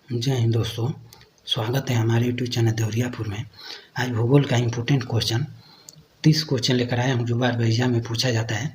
जय हिंद दोस्तों, स्वागत है हमारे यूट्यूब चैनल देवरियापुर में। आज भूगोल का इम्पोर्टेंट क्वेश्चन 30 क्वेश्चन लेकर आया हूँ जो बार बार एग्जाम में पूछा जाता है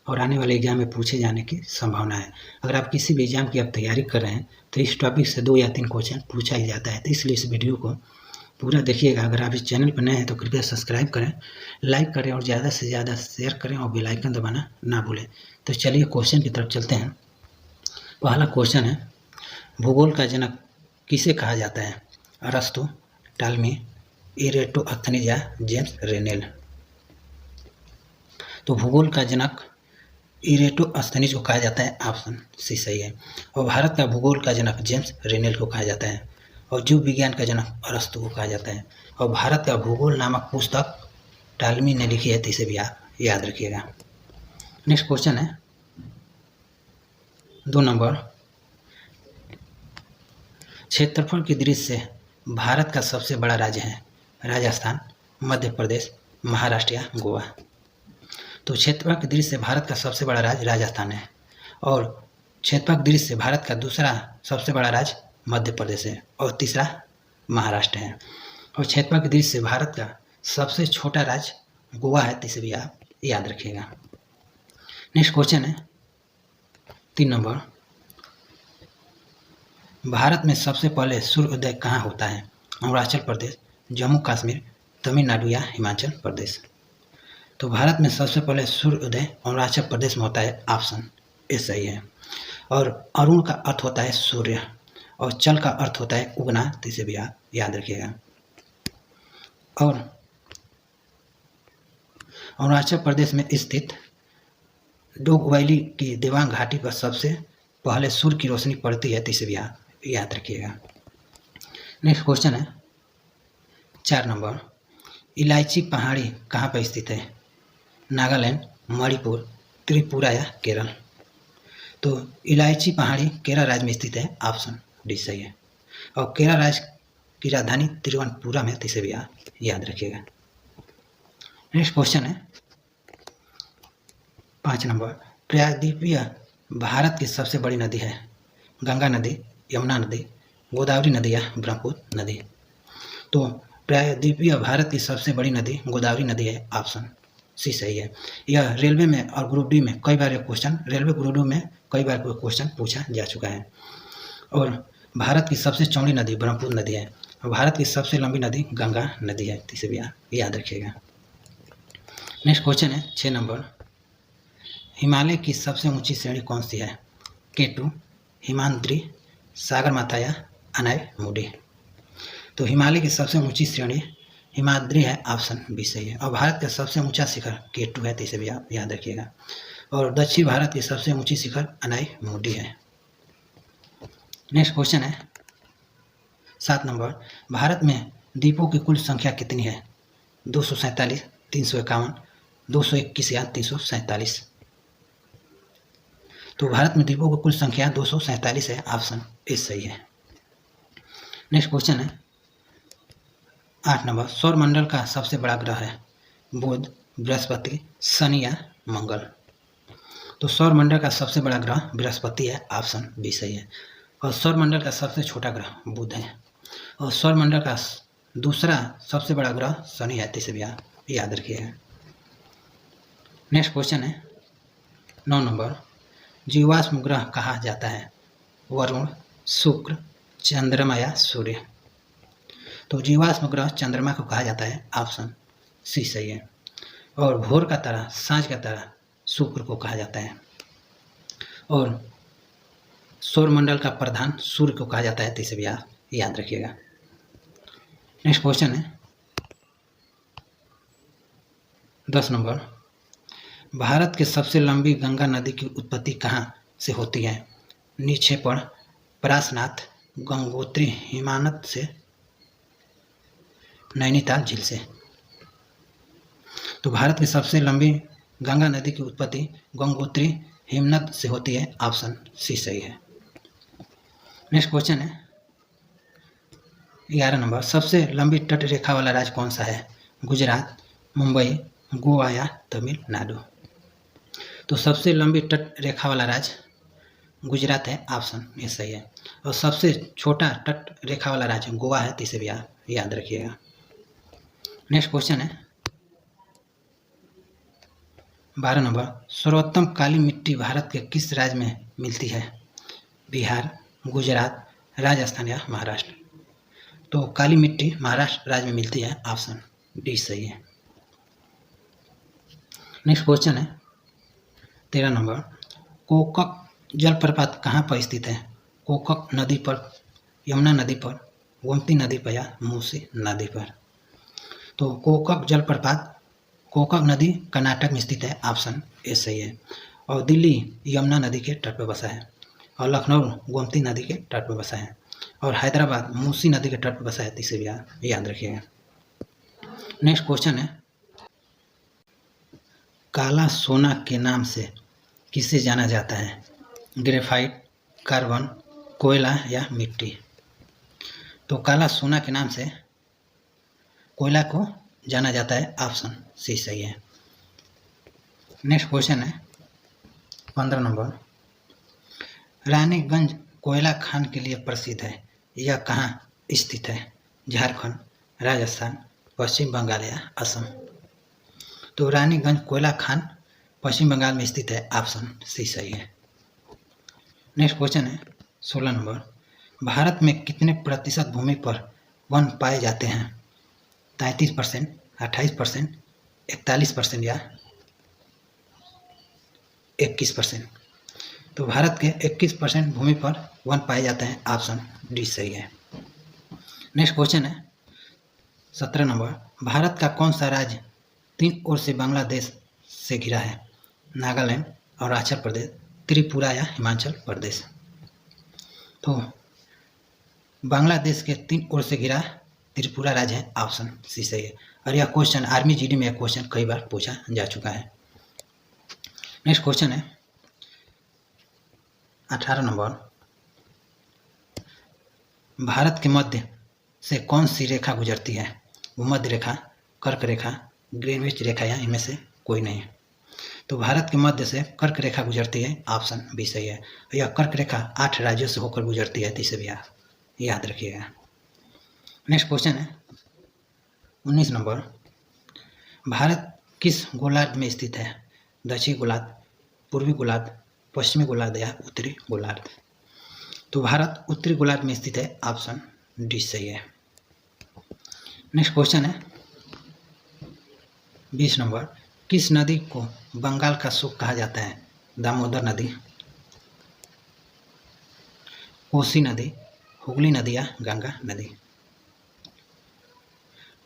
और आने वाले एग्जाम में पूछे जाने की संभावना है। अगर आप किसी भी एग्जाम की आप तैयारी कर रहे हैं तो इस टॉपिक से 2 या 3 क्वेश्चन पूछा ही जाता है, तो इसलिए इस वीडियो को पूरा देखिएगा। अगर आप इस चैनल पर नए हैं तो कृपया सब्सक्राइब करें, लाइक करें और ज़्यादा से ज़्यादा शेयर करें और बेल आइकन दबाना ना भूलें। तो चलिए क्वेश्चन की तरफ चलते हैं। पहला क्वेश्चन है, भूगोल का जनक किसे कहा जाता है? अरस्तु, टालमी, इरेटोस्थनीज या जेम्स रेनेल? तो भूगोल का जनक इरेटोस्थनीज को कहा जाता है, ऑप्शन सी सही है। और भारत का भूगोल का जनक जेम्स रेनेल को कहा जाता है। और जीव विज्ञान का जनक अरस्तु को कहा जाता है। और भारत का भूगोल नामक पुस्तक टालमी ने लिखी है, तो इसे भी आप याद रखिएगा। नेक्स्ट क्वेश्चन है 2 नंबर, क्षेत्रफल की दृष्टि से भारत का सबसे बड़ा राज्य है? राजस्थान, मध्य प्रदेश, महाराष्ट्र या गोवा? तो क्षेत्रफल की दृष्टि से भारत का सबसे बड़ा राज्य राजस्थान है और क्षेत्रफल की दृष्टि से भारत का दूसरा सबसे बड़ा राज्य मध्य प्रदेश है और तीसरा महाराष्ट्र है। और क्षेत्रफल की दृष्टि से भारत का सबसे छोटा राज्य गोवा है, तो इसे भी आप याद रखिएगा। नेक्स्ट क्वेश्चन है 3 नंबर, भारत में सबसे पहले सूर्योदय कहाँ होता है? अरुणाचल प्रदेश, जम्मू कश्मीर, तमिलनाडु या हिमाचल प्रदेश? तो भारत में सबसे पहले सूर्योदय अरुणाचल प्रदेश में होता है, ऑप्शन ए सही है। और अरुण का अर्थ होता है सूर्य और चल का अर्थ होता है उगना, तो इसे भी आप याद रखिएगा। और अरुणाचल प्रदेश में स्थित डोगवैली की देवांग घाटी पर सबसे पहले सूर्य की रोशनी पड़ती है, तो इसे भी आप याद रखिएगा। नेक्स्ट क्वेश्चन है 4 नंबर, इलायची पहाड़ी कहाँ पर स्थित है? नागालैंड, मणिपुर, त्रिपुरा या केरल? तो इलायची पहाड़ी केरल राज्य में स्थित है, ऑप्शन डी सही है। और केरल राज्य की राजधानी तिरुवनंतपुरम है, तो इसे भी आप याद रखिएगा। नेक्स्ट क्वेश्चन है 5 नंबर, प्रायद्वीपीय भारत की सबसे बड़ी नदी है? गंगा नदी, यमुना नदी, गोदावरी नदी या ब्रह्मपुत्र नदी? तो प्रायद्वीपीय भारत की सबसे बड़ी नदी गोदावरी नदी है, ऑप्शन सी सही है। यह रेलवे में और ग्रुप डी में कई बार रेलवे ग्रुप डी में कई बार क्वेश्चन पूछा जा चुका है। और भारत की सबसे चौड़ी नदी ब्रह्मपुत्र नदी है और भारत की सबसे लंबी नदी गंगा नदी है, तो इसे भी आप याद रखिएगा। नेक्स्ट क्वेश्चन है 6 नंबर, हिमालय की सबसे ऊंची श्रेणी कौन सी है? केटू, हिमाद्री, सागरमाथा या अनायमुडी? तो हिमालय की सबसे ऊंची श्रेणी हिमाद्री है, ऑप्शन बी सही है। और भारत का सबसे ऊंचा शिखर केटू है, तो इसे भी आप याद रखिएगा। और दक्षिण भारत की सबसे ऊंची शिखर अनायमुडी है। नेक्स्ट क्वेश्चन है 7 नंबर, भारत में द्वीपों की कुल संख्या कितनी है? 247, 351, 221 या 347? तो भारत में द्वीपों की कुल संख्या 247 है, ऑप्शन ए सही है। नेक्स्ट क्वेश्चन है 8 नंबर, सौरमंडल का सबसे बड़ा ग्रह है? बुध, बृहस्पति, शनि या मंगल? तो सौरमंडल का सबसे बड़ा ग्रह बृहस्पति है, ऑप्शन बी सही है। और सौरमंडल का सबसे छोटा ग्रह बुध है और सौरमंडल का दूसरा सबसे बड़ा ग्रह शनि है, तो इसे भी आप याद रखिएगा। नेक्स्ट क्वेश्चन है 9 नंबर, जीवाश्म ग्रह कहा जाता है? वरुण, शुक्र, चंद्रमा या सूर्य? तो जीवाश्म ग्रह चंद्रमा को कहा जाता है, ऑप्शन सी सही है। और भोर का तारा, सांझ का तारा शुक्र को कहा जाता है। और सौरमंडल का प्रधान सूर्य को कहा जाता है, तो इसे भी आप याद रखिएगा। नेक्स्ट क्वेश्चन है 10 नंबर, भारत के सबसे लंबी गंगा नदी की उत्पत्ति कहाँ से होती है? निक्षेपण, परासनाथ, गंगोत्री हिमानद से, नैनीताल झील से? तो भारत की सबसे लंबी गंगा नदी की उत्पत्ति गंगोत्री हिमनद से होती है, ऑप्शन सी सही है। नेक्स्ट क्वेश्चन है 11 नंबर, सबसे लंबी तट रेखा वाला राज्य कौन सा है? गुजरात, मुंबई, गोवा या तमिलनाडु? तो सबसे लंबी तट रेखा वाला राज्य गुजरात है, ऑप्शन ये सही है। और सबसे छोटा तट रेखा वाला राज्य गोवा है, तो इसे भी आप याद रखिएगा। नेक्स्ट क्वेश्चन है 12 नंबर, सर्वोत्तम काली मिट्टी भारत के किस राज्य में मिलती है? बिहार, गुजरात, राजस्थान या महाराष्ट्र? तो काली मिट्टी महाराष्ट्र राज्य में मिलती है, ऑप्शन डी सही है। नेक्स्ट क्वेश्चन है 13 नंबर, कोकक जलप्रपात कहाँ पर स्थित है? कोकक नदी पर, यमुना नदी पर, गोमती नदी पर या मूसी नदी पर? तो कोकक जलप्रपात कोकक नदी कर्नाटक में स्थित है, ऑप्शन ए सही है। और दिल्ली यमुना नदी के तट पर बसा है, और लखनऊ गोमती नदी के तट पर बसा है, और हैदराबाद मूसी नदी के तट पर बसा है, इसे भी याद रखिएगा। नेक्स्ट क्वेश्चन है काला सोना के नाम से किसे जाना जाता है? ग्रेफाइट, कार्बन, कोयला या मिट्टी? तो काला सोना के नाम से कोयला को जाना जाता है, ऑप्शन सी सही है। नेक्स्ट क्वेश्चन है 15 नंबर, रानीगंज कोयला खान के लिए प्रसिद्ध है, यह कहाँ स्थित है? झारखंड, राजस्थान, पश्चिम बंगाल या असम? तो रानीगंज कोयला खान पश्चिम बंगाल में स्थित है, ऑप्शन सी सही है। नेक्स्ट क्वेश्चन है 16 नंबर, भारत में कितने प्रतिशत भूमि पर वन पाए जाते हैं? 33%, 28%, 41% या 21%? तो भारत के 21% भूमि पर वन पाए जाते हैं, ऑप्शन डी सही है। नेक्स्ट क्वेश्चन है 17 नंबर, भारत का कौन सा राज्य 3 ओर से बांग्लादेश से घिरा है? नागालैंड, अरुणाचल प्रदेश, त्रिपुरा या हिमाचल प्रदेश? तो बांग्लादेश के 3 ओर से घिरा त्रिपुरा राज्य है, ऑप्शन सी सही है। और यह क्वेश्चन आर्मी जीडी में यह क्वेश्चन कई बार पूछा जा चुका है। नेक्स्ट क्वेश्चन है 18 नंबर, भारत के मध्य से कौन सी रेखा गुजरती है? भूमध्य रेखा, कर्क रेखा, ग्रीनविच रेखा या इनमें से कोई नहीं? तो भारत के मध्य से कर्क रेखा गुजरती है, ऑप्शन बी सही है। यह कर्क रेखा 8 राज्यों से होकर गुजरती है, तो इसे भी याद रखिएगा। नेक्स्ट क्वेश्चन है 19 नंबर, भारत किस गोलार्ध में स्थित है? दक्षिणी गोलार्ध, पूर्वी गोलार्ध, पश्चिमी गोलार्ध या उत्तरी गोलार्ध? तो भारत उत्तरी गोलार्ध में स्थित है, ऑप्शन डी सही है। नेक्स्ट क्वेश्चन है 20 नंबर, किस नदी को बंगाल का सूख कहा जाता है? दामोदर नदी, कोसी नदी, हुगली नदी या गंगा नदी?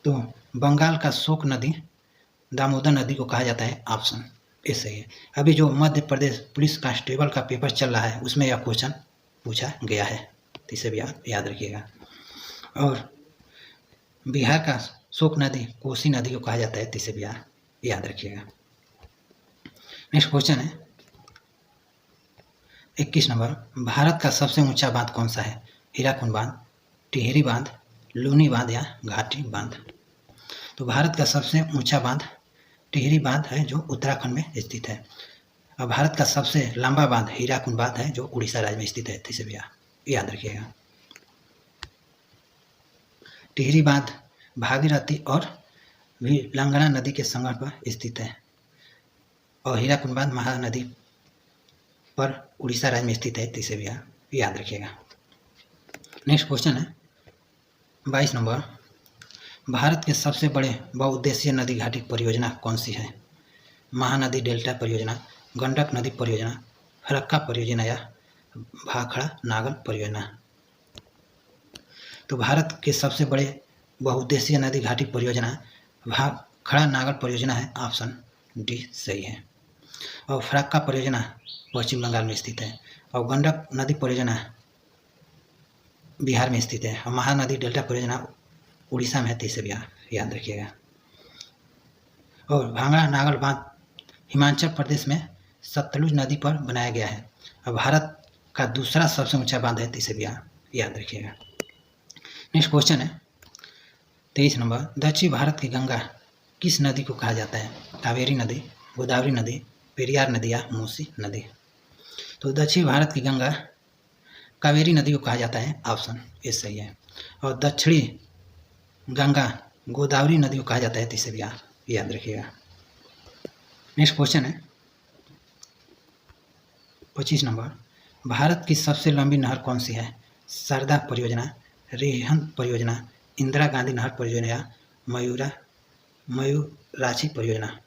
तो बंगाल का शोक नदी दामोदर नदी को कहा जाता है, ऑप्शन ए सही है। अभी जो मध्य प्रदेश पुलिस कांस्टेबल का पेपर चल रहा है उसमें यह क्वेश्चन पूछा गया है, तो इसे भी आप याद रखिएगा। और बिहार का शोक नदी कोसी नदी को कहा जाता है, तो इसे भी याद रखिएगा। नेक्स्ट क्वेश्चन है 21 नंबर, भारत का सबसे ऊंचा बांध कौन सा है? हीराकुंड बांध, टिहरी बांध, लूनी बांध या घाटी बांध? तो भारत का सबसे ऊंचा बांध टिहरी बांध है, जो उत्तराखंड में स्थित है। और भारत का सबसे लंबा बांध हीराकुंड बांध है, जो उड़ीसा राज्य में स्थित है, तो इसे भी याद रखिएगा। टिहरी बांध भागीरथी और विलंगना नदी के संगम पर स्थित है, और हीराकुंड बांध महानदी पर उड़ीसा राज्य में स्थित है, तो इसे भी याद रखिएगा। नेक्स्ट क्वेश्चन है 22 नंबर, भारत के सबसे बड़े बहुउद्देशीय नदी घाटी परियोजना कौन सी है? महानदी डेल्टा परियोजना, गंडक नदी परियोजना, फरक्का परियोजना या भाखड़ा नागल परियोजना? तो भारत के सबसे बड़े बहुउद्देशीय नदी घाटी परियोजना भाखड़ा नागल परियोजना है, ऑप्शन डी सही है। और फरक्का परियोजना पश्चिम बंगाल में स्थित है, और गंडक नदी परियोजना बिहार में स्थित है, और महानदी डेल्टा परियोजना उड़ीसा में है, तो इसे भी याद रखिएगा। और भांगड़ा नागल बांध हिमाचल प्रदेश में सतलुज नदी पर बनाया गया है, और भारत का दूसरा सबसे ऊंचा बांध है, तो इसे भी याद रखिएगा। नेक्स्ट क्वेश्चन है 23 नंबर, दक्षिण भारत की गंगा किस नदी को कहा जाता है? कावेरी नदी, गोदावरी नदी, पेरियार नदी या मूसी नदी? तो दक्षिण भारत की गंगा कावेरी नदी को कहा जाता है, ऑप्शन ए सही है। और दक्षिणी गंगा गोदावरी नदी को कहा जाता है, तो इसे भी याद रखिएगा। नेक्स्ट क्वेश्चन है 25 नंबर, भारत की सबसे लंबी नहर कौन सी है? शारदा परियोजना, रिहंद परियोजना, इंदिरा गांधी नहर परियोजना या मयूराक्षी परियोजना।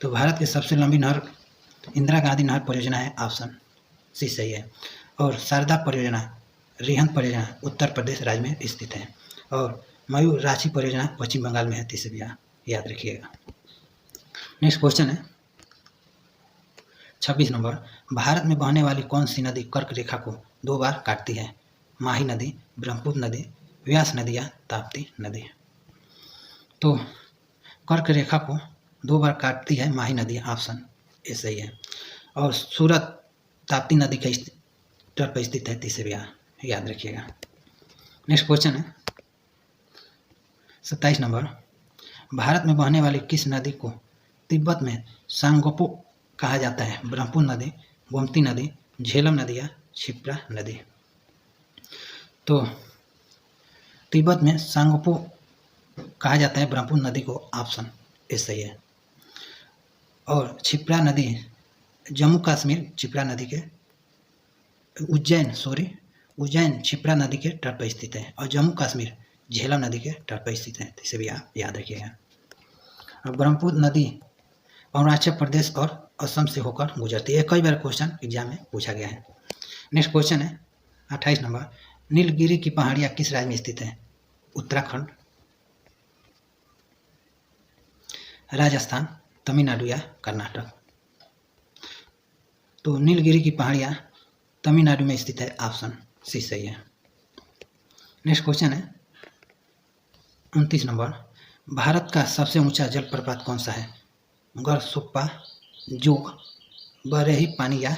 तो भारत की सबसे लंबी नहर इंदिरा गांधी नहर परियोजना है, ऑप्शन सी सही है। और शारदा परियोजना, रिहंद परियोजना उत्तर प्रदेश राज्य में स्थित है और मयूराक्षी परियोजना पश्चिम बंगाल में है, तो इसे भी याद रखिएगा। नेक्स्ट क्वेश्चन है 26 नंबर, भारत में बहने वाली कौन सी नदी कर्क रेखा को 2 बार काटती है? माही नदी, ब्रह्मपुत्र नदी, व्यास नदी या ताप्ती नदी। तो कर्क रेखा को 2 बार काटती है माही नदी, ऑप्शन ए सही है। और सूरत ताप्ती नदी के तट पर स्थित है, तो इसे भी याद रखिएगा। नेक्स्ट क्वेश्चन है 27 नंबर, भारत में बहने वाली किस नदी को तिब्बत में सांगोपो कहा जाता है? ब्रह्मपुत्र नदी, गोमती नदी, झेलम नदी या क्षिप्रा नदी। तो तिब्बत में सांगोपो कहा जाता है ब्रह्मपुत्र नदी को, ऑप्शन ए सही है। और क्षिप्रा नदी जम्मू कश्मीर क्षिप्रा नदी के उज्जैन क्षिप्रा नदी के तट पर स्थित है और जम्मू कश्मीर झेलम नदी के तट पर स्थित है, तो इसे भी आप याद रखिएगा। और ब्रह्मपुत्र नदी अरुणाचल प्रदेश और असम से होकर गुजरती है। कई बार क्वेश्चन एग्जाम में पूछा गया है। नेक्स्ट क्वेश्चन है 28 नंबर, नीलगिरी की पहाड़ियाँ किस राज्य में स्थित है? उत्तराखंड, राजस्थान, तमिलनाडु या कर्नाटक। तो नीलगिरी की पहाड़ियाँ तमिलनाडु में स्थित है, ऑप्शन सी सही है। नेक्स्ट क्वेश्चन है 29 नंबर, भारत का सबसे ऊंचा जलप्रपात कौन सा है? गरसोप्पा, जोग, बरेही पानी या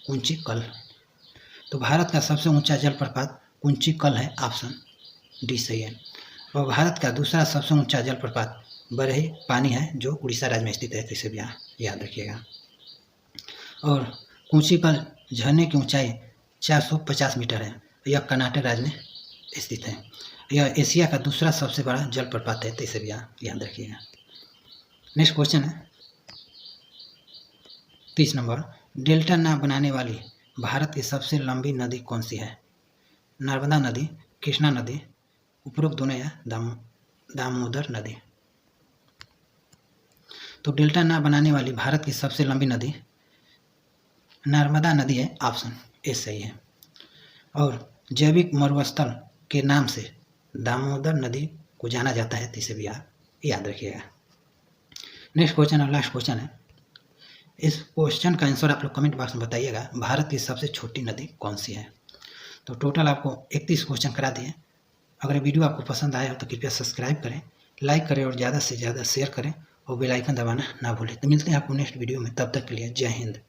कुंची कल। तो भारत का सबसे ऊंचा जलप्रपात कुंची कल है, ऑप्शन डी सही है। और भारत का दूसरा सबसे ऊंचा जलप्रपात बरेही पानी है, जो उड़ीसा राज्य में स्थित है, तो इसे भी याद रखिएगा। और कुंची कल झरने की ऊंचाई 450 मीटर है, यह कर्नाटक राज्य में स्थित है। यह एशिया का दूसरा सबसे बड़ा जलप्रपात है, तो इसे भी याद रखिएगा। नेक्स्ट क्वेश्चन है 30 नंबर, डेल्टा नाव बनाने वाली भारत की सबसे लंबी नदी कौन सी है? नर्मदा नदी, कृष्णा नदी, उपरोक्त दोनों या दामोदर नदी। तो डेल्टा नाव बनाने वाली भारत की सबसे लंबी नदी नर्मदा नदी है, ऑप्शन ए सही है। और जैविक मरुस्थल के नाम से दामोदर नदी को जाना जाता है, तो इसे भी याद रखिएगा। नेक्स्ट क्वेश्चन और लास्ट क्वेश्चन है, इस क्वेश्चन का आंसर आप लोग कमेंट बॉक्स में बताइएगा। भारत की सबसे छोटी नदी कौन सी है? तो टोटल आपको 31 क्वेश्चन करा दिए। अगर वीडियो आपको पसंद आया हो तो कृपया सब्सक्राइब करें, लाइक करें और ज़्यादा से ज़्यादा शेयर करें और बेल आइकन दबाना ना भूलें। तो मिलते हैं आपको नेक्स्ट वीडियो में, तब तक के लिए जय हिंद।